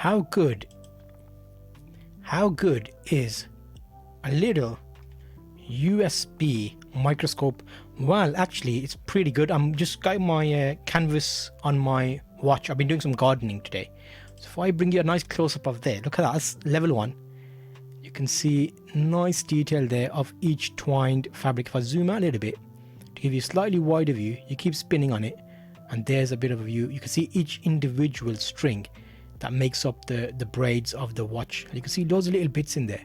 how good is a little USB microscope? Well, actually, it's pretty good. I'm just got my canvas on my watch. I've been doing some gardening today. So if I bring you a nice close-up of there, look at that, that's level 1. You can see nice detail there of each twined fabric. If I zoom out a little bit to give you a slightly wider view, you keep spinning on it, and there's a bit of a view. You can see each individual string that makes up the braids of the watch. And you can see loads of little bits in there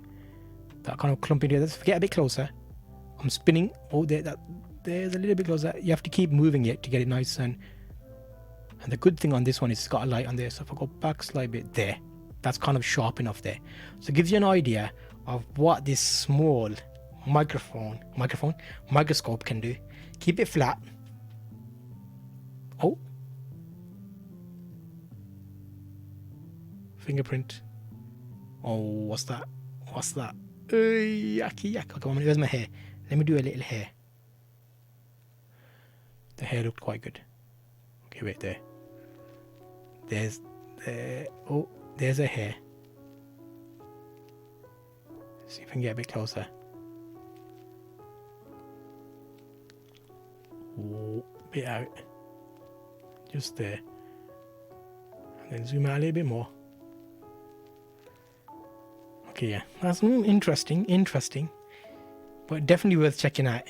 that kind of clump into it. Let's get a bit closer. I'm spinning. Oh, there's a little bit closer. You have to keep moving it to get it nice. And the good thing on this one is it's got a light on there. So if I go back slight bit there, that's kind of sharp enough there. So it gives you an idea of what this small microscope can do. Keep it flat. Oh, fingerprint. Oh, what's that? Yucky. Come on, where's my hair? Let me do a little hair. The hair looked quite good. Okay, wait there. There's a hair. See if I can get a bit closer. Oh, bit out. Just there. And then zoom out a little bit more. Okay, yeah, that's interesting, but definitely worth checking out.